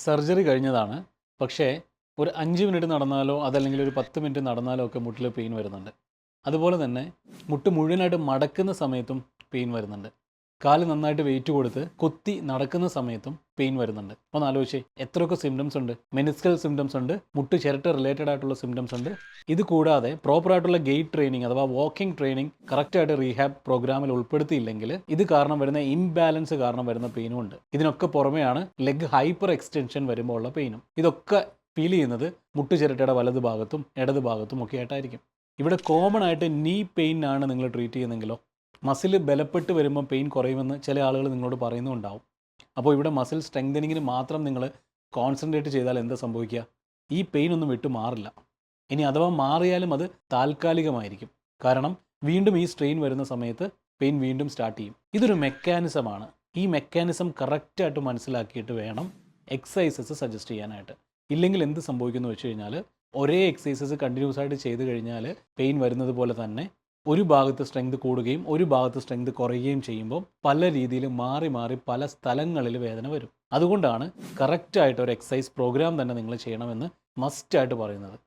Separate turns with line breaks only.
Surgery കഴിഞ്ഞതാണ്. പക്ഷേ ഒരു 5 മിനിറ്റ് നടന്നാലോ അതല്ലെങ്കിൽ ഒരു 10 മിനിറ്റ് നടന്നാലോ ഒക്കെ മുട്ടിൽ പെയിൻ വരുന്നുണ്ട്. അതുപോലെ തന്നെ മുട്ട് മുഴുവനായിട്ട് മടക്കുന്ന സമയത്തും പെയിൻ വരുന്നുണ്ട്. കാല് നന്നായിട്ട് വെയിറ്റ് കൊടുത്ത് കുത്തി നടക്കുന്ന സമയത്തും പെയിൻ വരുന്നുണ്ട്. ഒന്ന് ആലോചിച്ചേ, എത്രയൊക്കെ സിംറ്റംസ് ഉണ്ട്. മെനിസ്കൽ സിംറ്റംസ് ഉണ്ട്, മുട്ട് ചിരട്ട റിലേറ്റഡ് ആയിട്ടുള്ള സിംറ്റംസ് ഉണ്ട്. ഇത് കൂടാതെ പ്രോപ്പറായിട്ടുള്ള ഗെയ്റ്റ് ട്രെയിനിങ് അഥവാ വാക്കിംഗ് ട്രെയിനിങ് കറക്റ്റായിട്ട് റീഹാബ് പ്രോഗ്രാമിൽ ഉൾപ്പെടുത്തിയില്ലെങ്കിൽ ഇത് കാരണം വരുന്ന ഇംബാലൻസ് കാരണം വരുന്ന പെയിനും ഉണ്ട്. ഇതിനൊക്കെ പുറമെയാണ് ലെഗ് ഹൈപ്പർ എക്സ്റ്റൻഷൻ വരുമ്പോൾ ഉള്ള പെയിനും. ഇതൊക്കെ ഫീൽ ചെയ്യുന്നത് മുട്ട് ചിരട്ടയുടെ വലത് ഭാഗത്തും ഇടത് ഭാഗത്തും ഒക്കെ ആയിട്ടായിരിക്കും. ഇവിടെ കോമൺ ആയിട്ട് നീ പെയിനാണ് നിങ്ങൾ ട്രീറ്റ് ചെയ്യുന്നതെങ്കിലോ മസിൽ ബലപ്പെട്ട് വരുമ്പോൾ പെയിൻ കുറയുമെന്ന് ചില ആളുകൾ നിങ്ങളോട് പറയുന്നുണ്ടാവും. അപ്പോൾ ഇവിടെ മസിൽ സ്ട്രെങ്തനിങ്ങിന് മാത്രം നിങ്ങൾ കോൺസെൻട്രേറ്റ് ചെയ്താൽ എന്താ സംഭവിക്കുക? ഈ പെയിൻ ഒന്നും വിട്ടു മാറില്ല. ഇനി അഥവാ മാറിയാലും അത് താൽക്കാലികമായിരിക്കും. കാരണം വീണ്ടും ഈ സ്ട്രെയിൻ വരുന്ന സമയത്ത് പെയിൻ വീണ്ടും സ്റ്റാർട്ട് ചെയ്യും. ഇതൊരു മെക്കാനിസമാണ്. ഈ മെക്കാനിസം കറക്റ്റായിട്ട് മനസ്സിലാക്കിയിട്ട് വേണം എക്സസൈസസ് സജസ്റ്റ് ചെയ്യാനായിട്ട്. ഇല്ലെങ്കിൽ എന്ത് സംഭവിക്കുന്നു വെച്ച് കഴിഞ്ഞാൽ ഒരേ എക്സസൈസസ് കണ്ടിന്യൂസ് ആയിട്ട് ചെയ്ത് കഴിഞ്ഞാൽ പെയിൻ വരുന്നത് പോലെ തന്നെ ഒരു ഭാഗത്ത് സ്ട്രെങ്ത് കൂടുകയും ഒരു ഭാഗത്ത് സ്ട്രെങ്ത് കുറയുകയും ചെയ്യുമ്പോൾ പല രീതിയിൽ മാറി മാറി പല സ്ഥലങ്ങളിൽ വേദന വരും. അതുകൊണ്ടാണ് കറക്റ്റായിട്ട് ഒരു എക്സസൈസ് പ്രോഗ്രാം തന്നെ നിങ്ങൾ ചെയ്യണമെന്ന് മസ്റ്റായിട്ട് പറയുന്നത്.